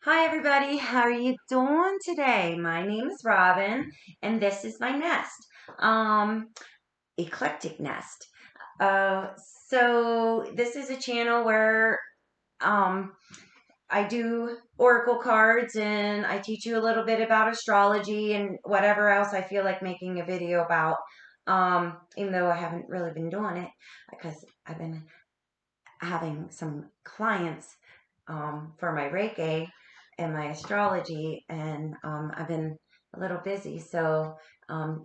Hi, everybody. How are you doing today? My name is Robin, and this is my nest, um, eclectic nest. Uh, so this is a channel where um, I do oracle cards, and I teach you a little bit about astrology and whatever else I feel like making a video about. Even though I haven't really been doing it because I've been having some clients for my Reiki and my astrology, and I've been a little busy. So,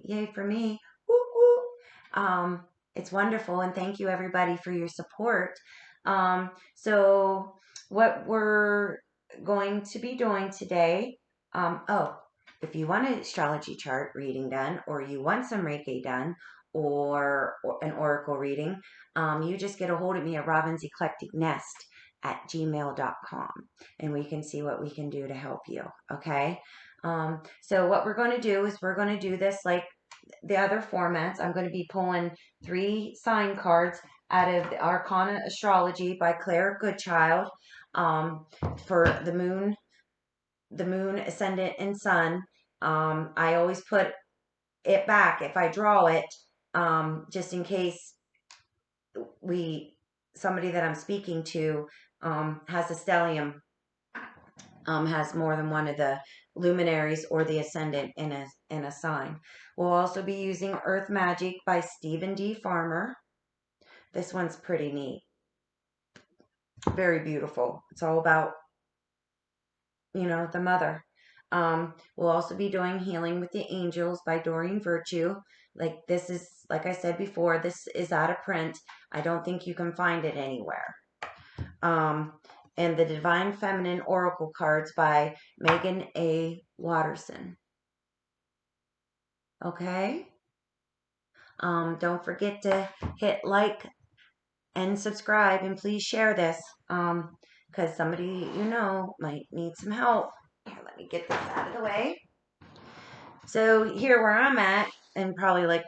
yay for me! Woo woo! It's wonderful, and thank you everybody for your support. So, what we're going to be doing today? Oh, if you want an astrology chart reading done, or you want some Reiki done, or an oracle reading, you just get a hold of me at robinseclecticnest@gmail.com, and we can see what we can do to help you. Okay. So what we're going to do is we're going to do this like the other formats. I'm going to be pulling 3 sign cards out of the Arcana Astrology by Claire Goodchild, for the moon, ascendant, and sun. I always put it back if I draw it, just in case somebody that I'm speaking to has a stellium, has more than one of the luminaries or the ascendant in a sign. We'll also be using Earth Magic by Stephen D. Farmer. This one's pretty neat, very beautiful. It's all about, the mother. We'll also be doing Healing with the Angels by Doreen Virtue. Like I said before, this is out of print. I don't think you can find it anywhere. And the Divine Feminine Oracle cards by Megan A. Watterson. Okay? Don't forget to hit like and subscribe, and please share this, because somebody might need some help. Here, let me get this out of the way. So here where I'm at, and probably like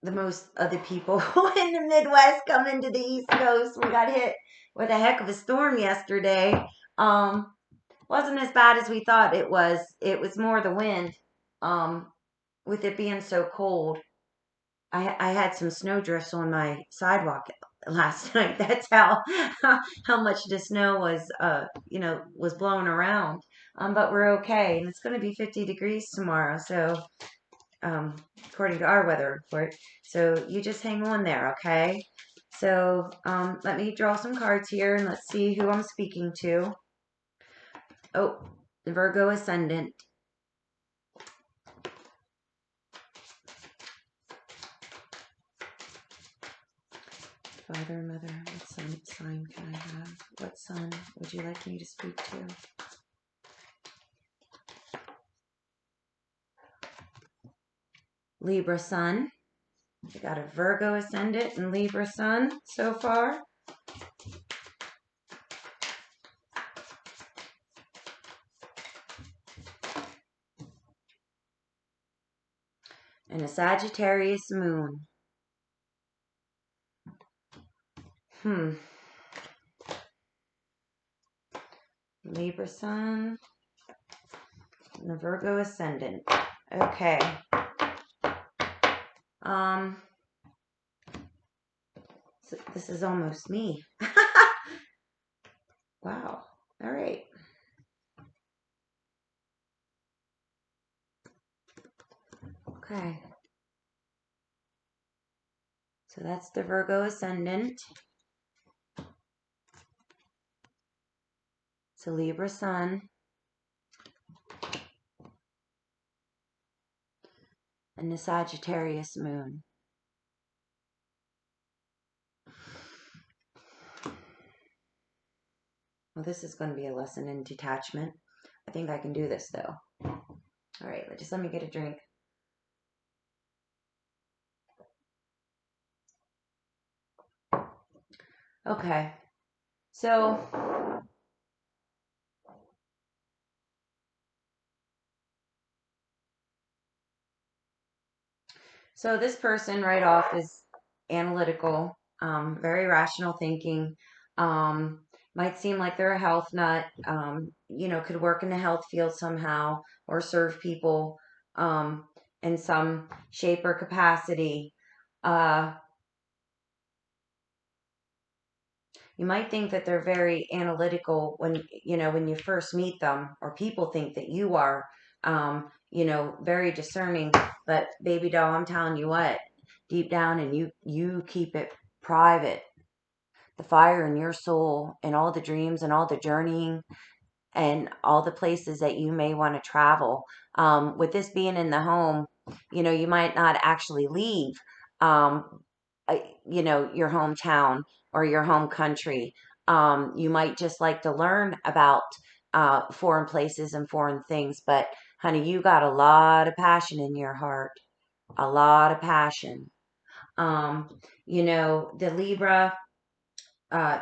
the most of the people in the Midwest coming to the East Coast, we got hit with a heck of a storm yesterday. Wasn't as bad as we thought it was. It was more the wind, with it being so cold. I had some snowdrifts on my sidewalk last night. That's how much the snow was blowing around. But we're okay, and it's going to be 50 degrees tomorrow. So, according to our weather report. So you just hang on there, okay? So let me draw some cards here, and let's see who I'm speaking to. Oh, the Virgo ascendant. Father, mother, what sign can I have? What sun would you like me to speak to? Libra sun. We got a Virgo ascendant and Libra sun so far. And a Sagittarius moon. Libra sun and the Virgo ascendant. Okay. So this is almost me. Wow. All right. Okay. So that's the Virgo ascendant. It's a Libra sun. And the Sagittarius moon. Well, this is going to be a lesson in detachment. I think I can do this, though. All right, just let me get a drink. Okay. So this person right off is analytical, very rational thinking, might seem like they're a health nut, could work in the health field somehow or serve people um, in some shape or capacity. Uh, you might think that they're very analytical when you first meet them, or people think that you are, very discerning. But baby doll, I'm telling you what, deep down, and you keep it private. The fire in your soul and all the dreams and all the journeying and all the places that you may want to travel. With this being in the home, you might not actually leave, um, your hometown or your home country. You might just like to learn about foreign places and foreign things, but honey, you got a lot of passion in your heart, a lot of passion. Um, the uh,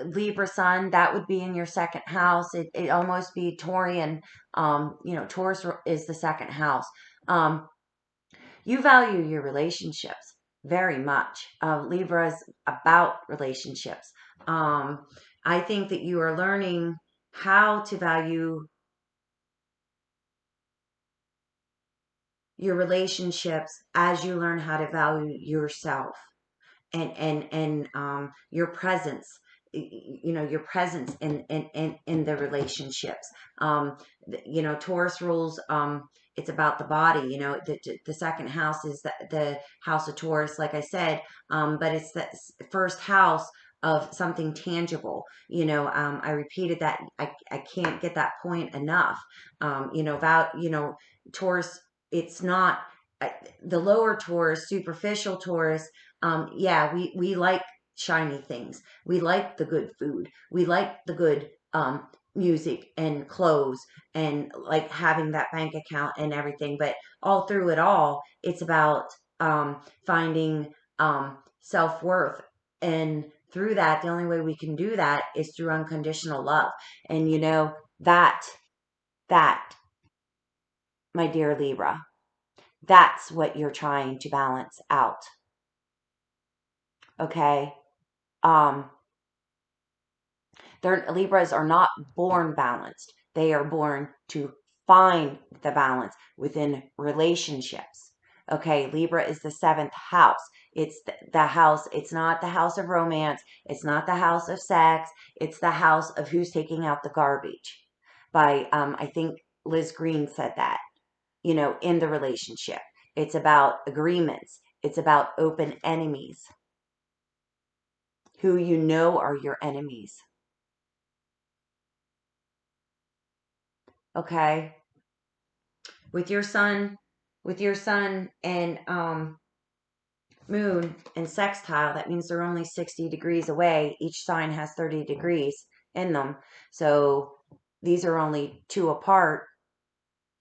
Libra sun, that would be in your second house. It almost be Taurian. Taurus is the second house. Um, you value your relationships very much. Libra is about relationships. Um, I think that you are learning how to value your relationships as you learn how to value yourself. And your presence, your presence in the relationships. Taurus rules, it's about the body. The second house is the house of Taurus, like I said, but it's the first house of something tangible. I repeated that. I can't get that point enough. Taurus, it's not uh, the lower Taurus, superficial Taurus. Yeah, we like shiny things. We like the good food. We like the good music and clothes and like having that bank account and everything. But all through it all, it's about finding self worth. And through that, the only way we can do that is through unconditional love. And that, my dear Libra, that's what you're trying to balance out. Okay. Um, Libras are not born balanced. They are born to find the balance within relationships. Okay, Libra is the seventh house. It's the house, it's not the house of romance. It's not the house of sex. It's the house of who's taking out the garbage. I think Liz Green said that, in the relationship. It's about agreements. It's about open enemies, who are your enemies. Okay, with your sun, and moon and sextile, that means they're only 60 degrees away. Each sign has 30 degrees in them. So these are only two apart.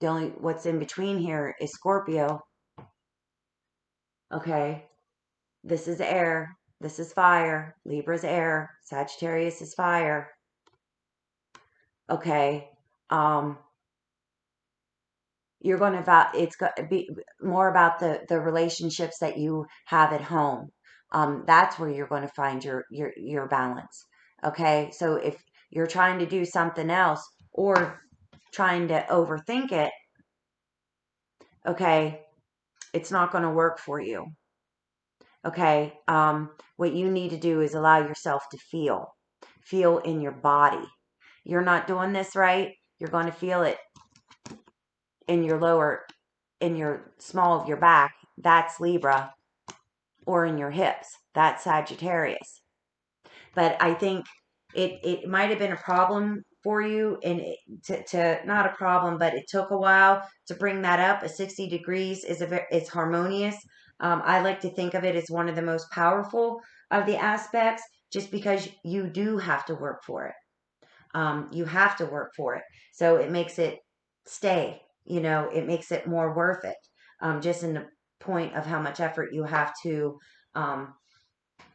The only what's in between here is Scorpio. Okay, this is air. This is fire. Libra's air. Sagittarius is fire. Okay. Um, you're going to it's going to be more about the relationships that you have at home. That's where you're going to find your balance. Okay, so if you're trying to do something else or trying to overthink it, okay, it's not going to work for you. Okay, what you need to do is allow yourself to feel in your body. You're not doing this right, you're going to feel it in your small of your back. That's Libra. Or in your hips. That's Sagittarius. But I think it might have been a problem for you, and to not a problem, but it took a while to bring that up. A 60 degrees it's harmonious. I like to think of it as one of the most powerful of the aspects, just because you do have to work for it. You have to work for it, so it makes it stay. It makes it more worth it. Just in the point of how much effort you have to um,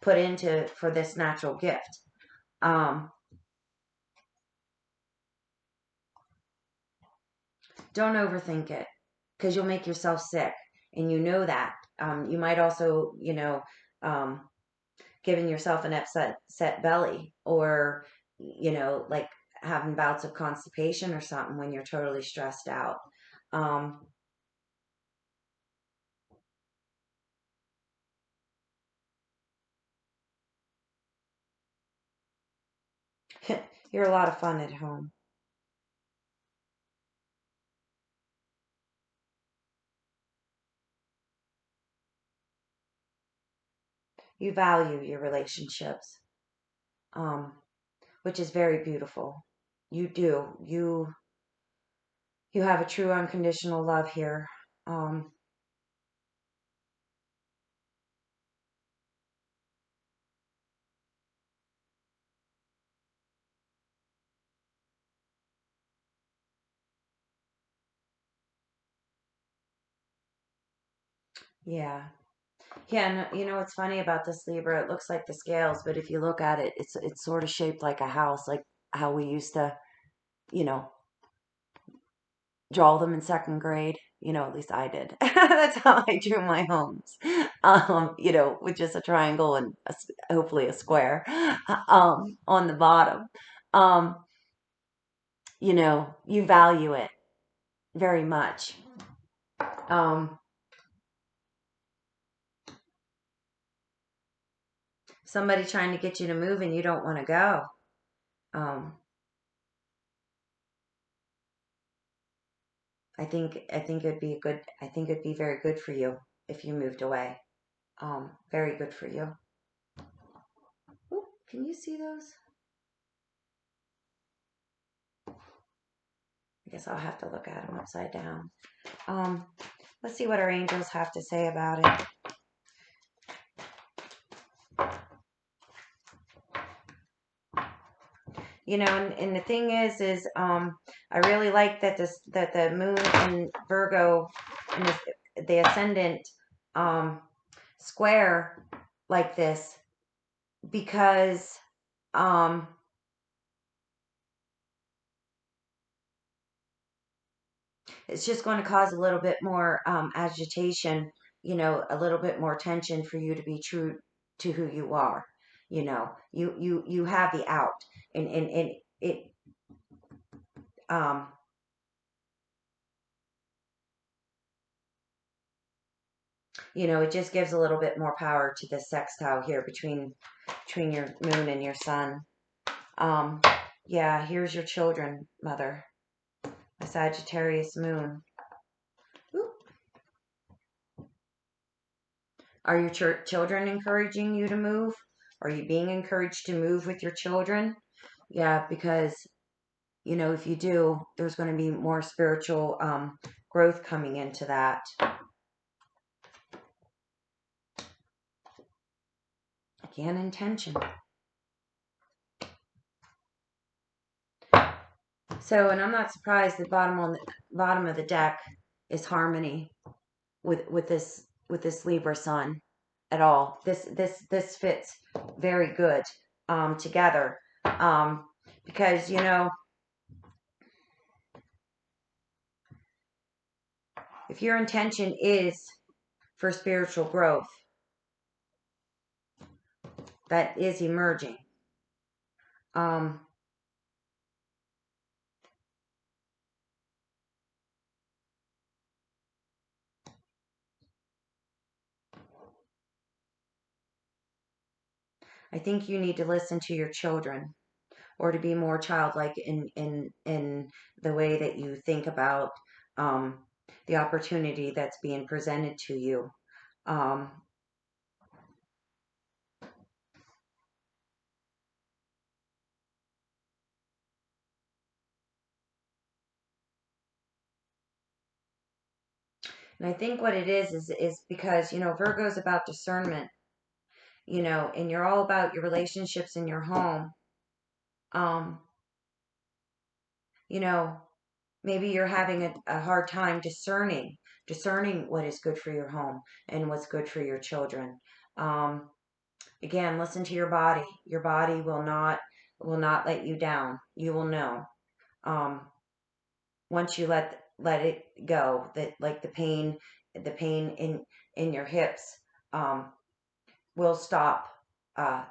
put into for this natural gift. Um, don't overthink it, because you'll make yourself sick, and you know that. You might also, um, giving yourself an upset belly, or like having bouts of constipation or something when you're totally stressed out. Um, you're a lot of fun at home. You value your relationships, um, which is very beautiful. You do. You have a true unconditional love here. Um, yeah. Yeah, and you know what's funny about this Libra? It looks like the scales, but if you look at it, it's sort of shaped like a house, like how we used to, you know, draw them in second grade. At least I did. That's how I drew my homes. With just a triangle and hopefully a square on the bottom. Um, you value it very much. Um, Somebody trying to get you to move and you don't want to go. Um, I think it'd be good. I think it'd be very good for you if you moved away. Very good for you. Ooh, can you see those? I guess I'll have to look at them upside down. Um, let's see what our angels have to say about it. And the thing is, I really like that the moon in Virgo and the ascendant um, square like this because um, it's just going to cause a little bit more agitation, a little bit more tension for you to be true to who you are. You have the out, and it um it just gives a little bit more power to the sextile here between your moon and your sun. Um, yeah, here's your children, mother. A Sagittarius moon. Ooh. Are your children encouraging you to move? Are you being encouraged to move with your children? Yeah, because if you do, there's going to be more spiritual growth coming into that. Again, intention. So, and I'm not surprised the bottom of the deck is harmony with this Libra Sun at all. This fits very good together because if your intention is for spiritual growth, that is emerging. Um, I think you need to listen to your children or to be more childlike in the way that you think about um, the opportunity that's being presented to you. Um, and I think what it is because Virgo's about discernment, and you're all about your relationships in your home. Um, you know, Maybe you're having a hard time discerning what is good for your home and what's good for your children. Um, Again, listen to your body. Your body will not let you down. You will know. Um, Once you let it go, that like the pain in your hips um, will stop.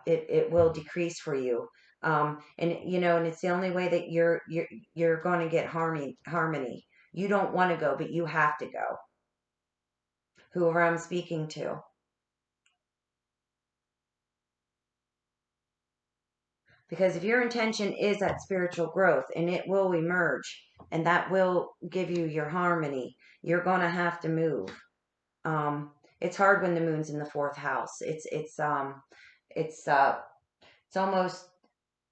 It will decrease for you. And you know, and it's the only way that you're going to get harmony. You don't want to go, but you have to go. Whoever I'm speaking to. Because if your intention is that spiritual growth, and it will emerge, and that will give you your harmony, you're going to have to move. It's hard when the moon's in the fourth house. It's it's almost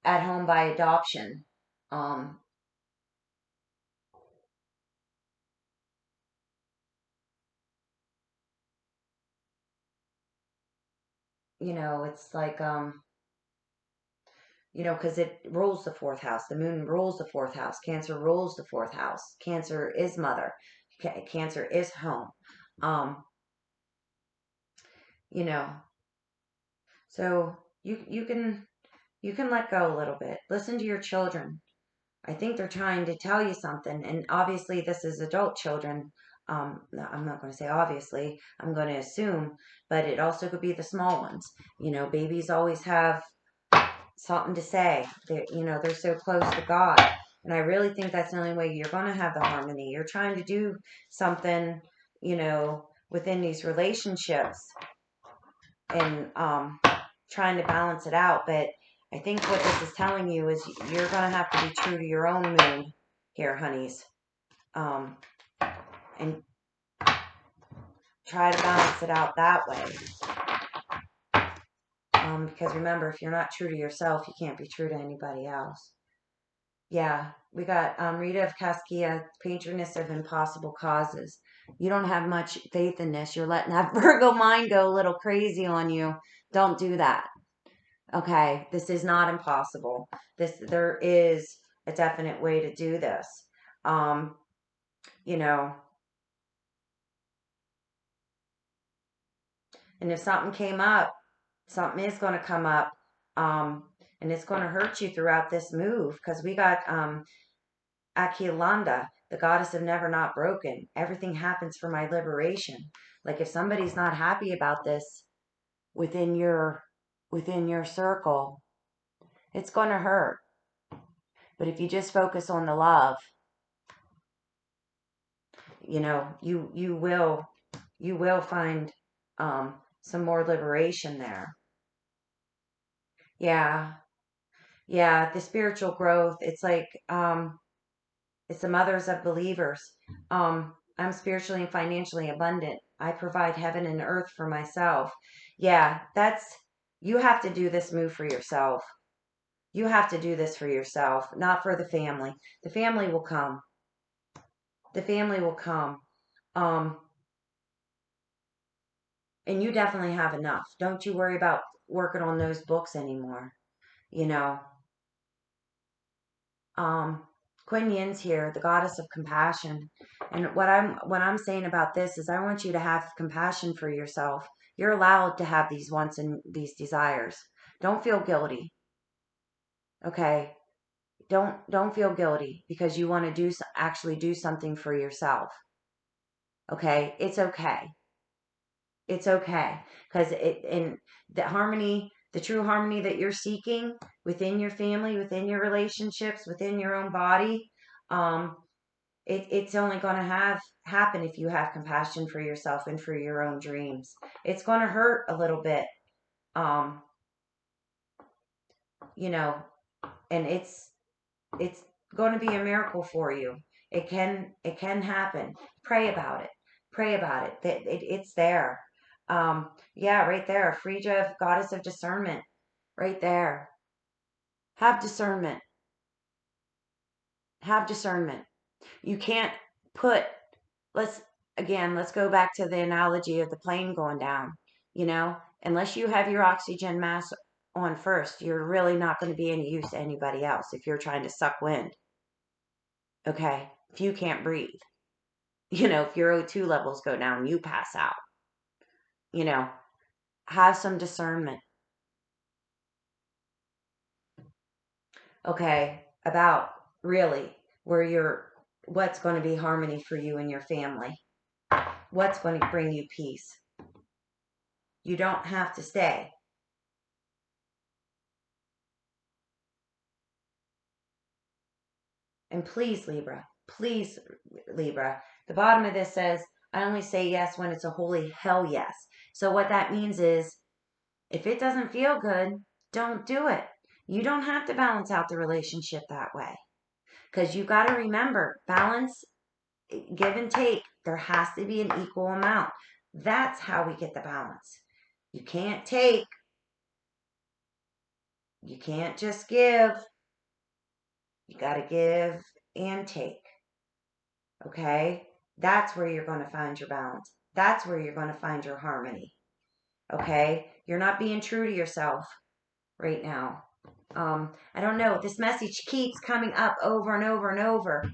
at home by adoption. Um, you know, it's like you know, because it rules the fourth house. The moon rules the fourth house. Cancer rules the fourth house. Cancer is mother. Cancer is home. Um, you know, so you can let go a little bit. Listen to your children. I think they're trying to tell you something, and obviously this is adult children. No, I'm not going to say obviously. I'm going to assume, but it also could be the small ones. You know, babies always have something to say. You know, they're so close to God. And I really think that's the only way you're going to have the harmony. You're trying to do something, you know, within these relationships and trying to balance it out. But I think what this is telling you is you're going to have to be true to your own moon here, honeys. Um, and try to balance it out that way. Because remember, if you're not true to yourself, you can't be true to anybody else. Yeah, we got Rita of Caskia, patroness of impossible causes. You don't have much faith in this. You're letting that Virgo mind go a little crazy on you. Don't do that. Okay, this is not impossible. There is a definite way to do this. Um, you know, and if something came up, something is going to come up, um, and it's going to hurt you throughout this move because we got Akilanda, the goddess of never not broken. Everything happens for my liberation. Like if somebody's not happy about this within your circle, it's going to hurt. But if you just focus on the love, you know, you will find some more liberation there. Yeah, yeah, the spiritual growth. It's like it's the mothers of believers. I'm spiritually and financially abundant. I provide heaven and earth for myself. Yeah, that's you have to do this move for yourself. You have to do this for yourself, not for the family. The family will come. The family will come. Um, and you definitely have enough. Don't you worry about working on those books anymore. You know, um, Kuan Yin's here, the goddess of compassion. And what I'm saying about this is I want you to have compassion for yourself. You're allowed to have these wants and these desires. Don't feel guilty. Okay? Don't feel guilty because you want to actually do something for yourself. Okay? It's okay. It's okay because it in the harmony, the true harmony that you're seeking within your family, within your relationships, within your own body, um, it's only going to have happen if you have compassion for yourself and for your own dreams. It's going to hurt a little bit, um, you know, and it's going to be a miracle for you. It can happen. Pray about it. Pray about it. It's there. Yeah, right there. Frigga, goddess of discernment, right there. Have discernment. Have discernment. You can't put. Let's let's go back to the analogy of the plane going down. You know, unless you have your oxygen mask on first, you're really not going to be any use to anybody else if you're trying to suck wind. Okay, if you can't breathe. You know, if your O2 levels go down, you pass out. You know, have some discernment, okay, about really what's going to be harmony for you and your family, what's going to bring you peace. You don't have to stay. And please, Libra, the bottom of this says, I only say yes when it's a holy hell yes. So what that means is, if it doesn't feel good, don't do it. You don't have to balance out the relationship that way. Because you got to remember, balance, give and take, there has to be an equal amount. That's how we get the balance. You can't take, you can't just give. You got to give and take. Okay? That's where you're going to find your balance. That's where you're going to find your harmony. Okay? You're not being true to yourself right now. I don't know. This message keeps coming up over and over and over.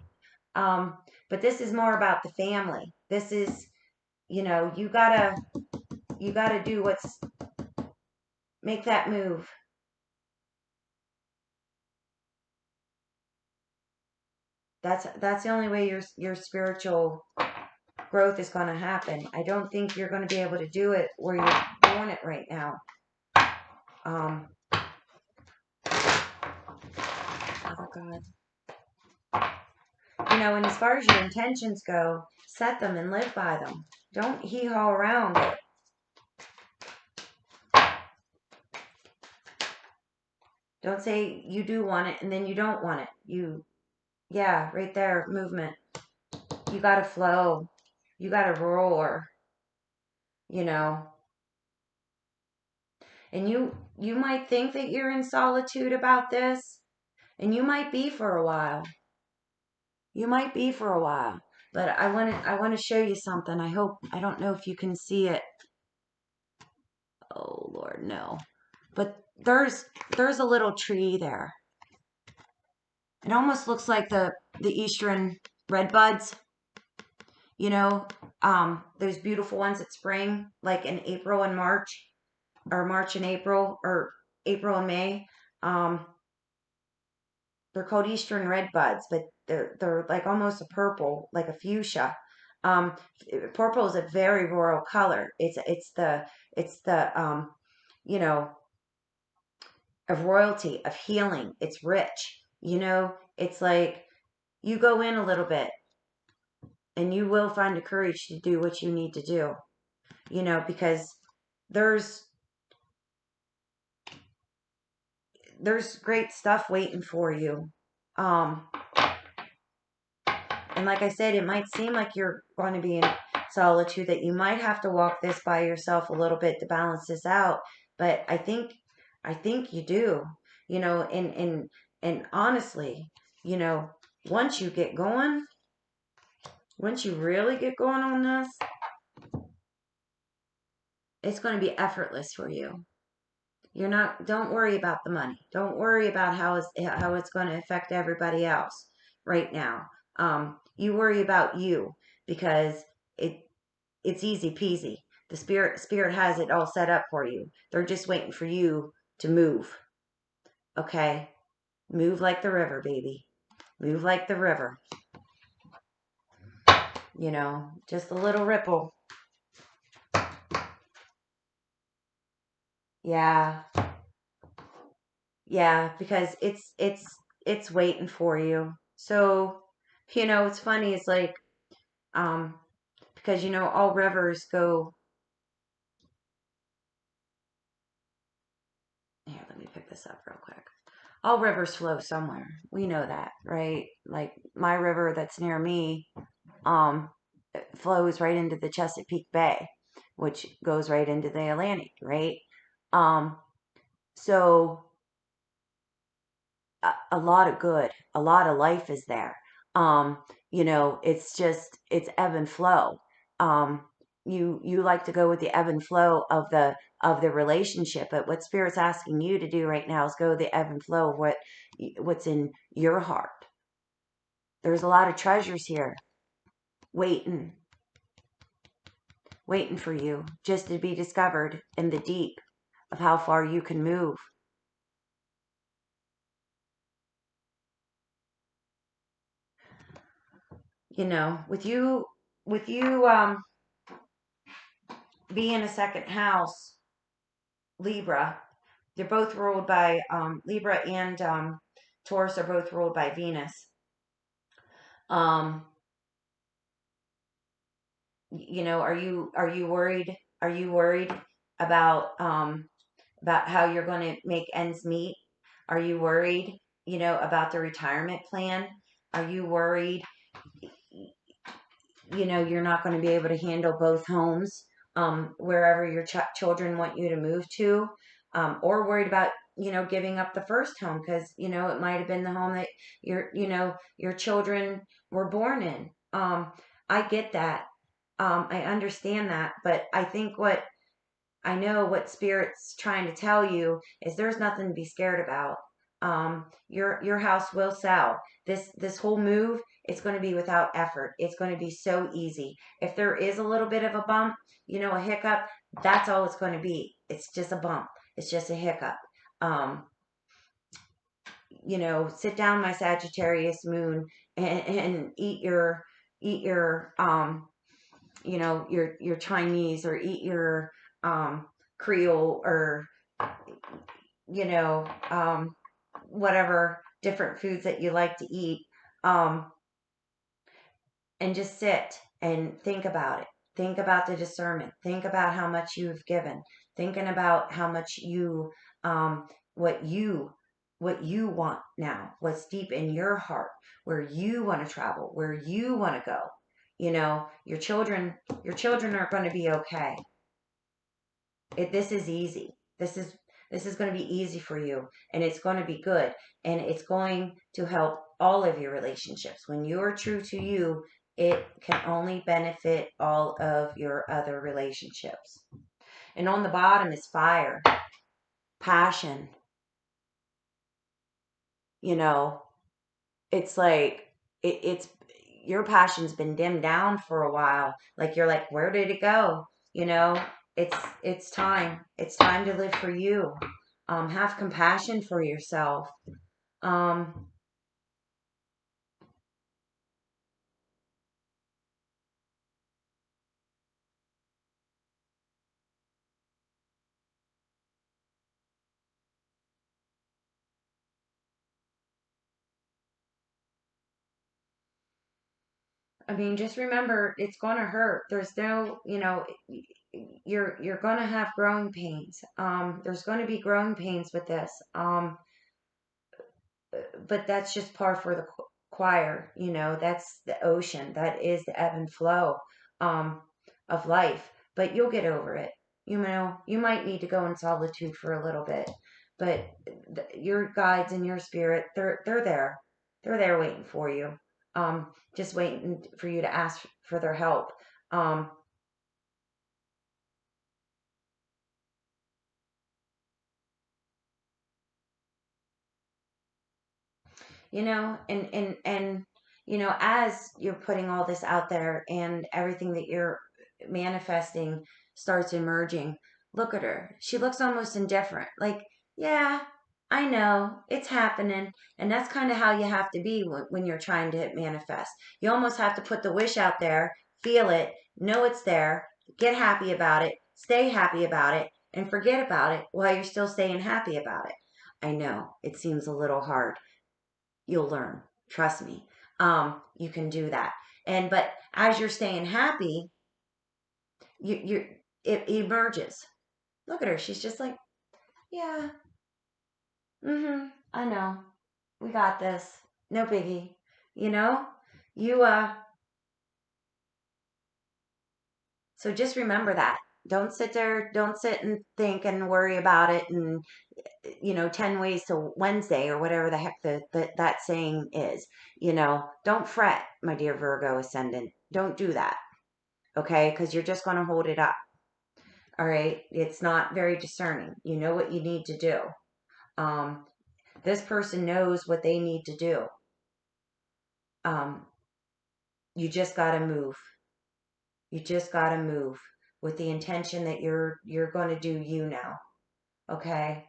But this is more about the family. This is, you gotta do make that move. That's the only way your spiritual growth is going to happen. I don't think you're going to be able to do it where you're doing it right now. Um, oh God. And as far as your intentions go, set them and live by them. Don't hee-haw around it. Don't say you do want it and then you don't want it. Yeah, right there, movement. You gotta flow. You gotta roar, you know. And you might think that you're in solitude about this, and you might be for a while. You might be for a while. But I want to show you something. I don't know if you can see it. Oh Lord, no. But there's a little tree there. It almost looks like the eastern red buds, those beautiful ones at spring, like in April and March, or March and April, or April and May. Um, they're called eastern red buds, but they're like almost a purple, like a fuchsia. Um, Purple is a very royal color. It's the you know of royalty, of healing. It's rich. It's like you go in a little bit and you will find the courage to do what you need to do. Because there's there's great stuff waiting for you. Um, and like I said, it might seem like you're going to be in solitude, that you might have to walk this by yourself a little bit to balance this out. But I think you do. And honestly, you know, once you get going, once you really get going on this, it's going to be effortless for you. Don't worry about the money. Don't worry about how it's going to affect everybody else right now. You worry about you, because it's easy peasy. The spirit has it all set up for you. They're just waiting for you to move. Okay? Move like the river, baby. Move like the river. Just a little ripple. Yeah. Yeah, because it's waiting for you. So, it's funny. It's like, um, because all rivers go. Here, let me pick this up real quick. All rivers flow somewhere. We know that, right? Like my river that's near me, it flows right into the Chesapeake Bay, which goes right into the Atlantic, right? Um, so a lot of good, a lot of life is there. It's ebb and flow. Um, you like to go with the ebb and flow of the relationship, but what Spirit's asking you to do right now is go with the ebb and flow of what's in your heart. There's a lot of treasures here waiting, waiting for you just to be discovered in the deep of how far you can move. With you being a second house Libra, they're both ruled by Libra, and Taurus are both ruled by Venus. Um, are you worried? Are you worried about how you're going to make ends meet? Are you worried, about the retirement plan? Are you worried, you're not going to be able to handle both homes, wherever your children want you to move to, or worried about, giving up the first home because, it might have been the home that your children were born in. I get that. I understand that, but I know what Spirit's trying to tell you is there's nothing to be scared about. Your house will sell. This whole move, it's going to be without effort. It's going to be so easy. If there is a little bit of a bump, a hiccup, that's all it's going to be. It's just a bump. It's just a hiccup. Um, Sit down, my Sagittarius moon, and eat your your Chinese, or eat your Creole, or you know whatever different foods that you like to eat, um, and just sit and think about it. Think about the discernment. Think about how much you've given. Thinking about how much um, what you, what you want now, what's deep in your heart, where you want to travel, where you want to go. Your children are going to be okay. This is easy. This is going to be easy for you, and it's going to be good, and it's going to help all of your relationships. When you're true to you, it can only benefit all of your other relationships. And on the bottom is fire, passion. You know, it's like it's your passion's been dimmed down for a while. Like you're like, where did it go? You know, it's time. It's time to live for you. Have compassion for yourself. Um, I mean, just remember, it's gonna hurt. There's no, you're gonna have growing pains. There's gonna be growing pains with this. But that's just par for the choir. That's the ocean. That is the ebb and flow, um, of life. But you'll get over it. You might need to go in solitude for a little bit, but your guides and your spirit, they're there. They're there waiting for you. Just waiting for you to ask for their help. Um, and as you're putting all this out there and everything that you're manifesting starts emerging, look at her. She looks almost indifferent, like, yeah, I know it's happening. And that's kind of how you have to be when you're trying to manifest. You almost have to put the wish out there, feel it, know it's there, get happy about it, stay happy about it, and forget about it while you're still staying happy about it. I know it seems a little hard. You'll learn. Trust me. You can do that. But as you're staying happy, you it emerges. Look at her. She's just like, yeah, I know. We got this. No biggie. You know? You So just remember that. Don't sit and think and worry about it, and 10 ways to Wednesday, or whatever the heck that saying is. Don't fret, my dear Virgo ascendant. Don't do that. Okay? Because you're just going to hold it up. All right? It's not very discerning. You know what you need to do. Um, this person knows what they need to do. Um, you just got to move. You just got to move with the intention that you're going to do you now. Okay?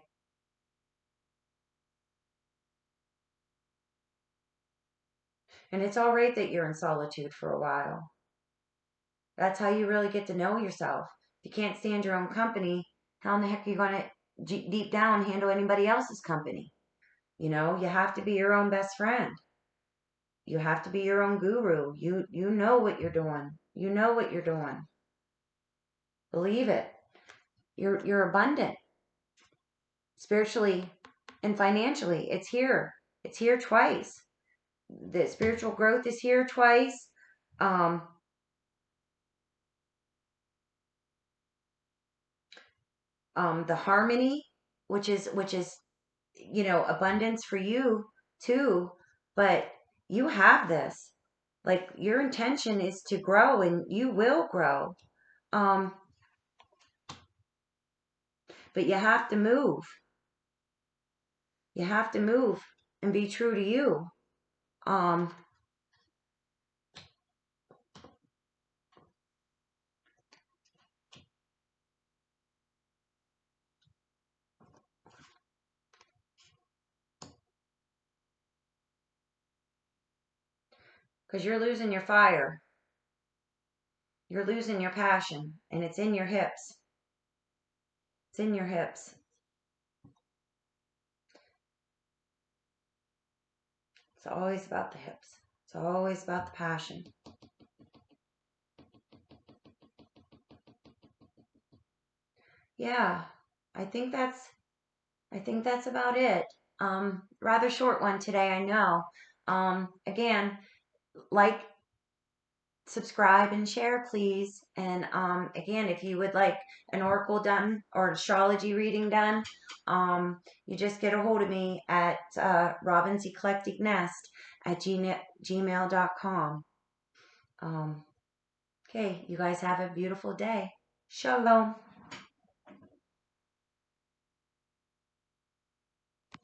And it's all right that you're in solitude for a while. That's how you really get to know yourself. If you can't stand your own company, how in the heck are you going to deep down handle anybody else's company? You have to be your own best friend. You have to be your own guru. You know what you're doing. You know what you're doing. Believe it. You're abundant spiritually and financially. It's here. It's here twice. The spiritual growth is here twice. Um, the harmony, which is abundance for you too. But you have this. Like, your intention is to grow, and you will grow. Um, but you have to move. You have to move and be true to you. Um, because you're losing your fire. You're losing your passion, and it's in your hips. It's in your hips. It's always about the hips. It's always about the passion. Yeah, I think that's I think that's about it. Rather short one today, I know. Again, like, subscribe, and share, please. And again, if you would like an oracle done or astrology reading done, you just get a hold of me at Robin's Eclectic Nest at gmail.com. Okay, you guys have a beautiful day. Shalom.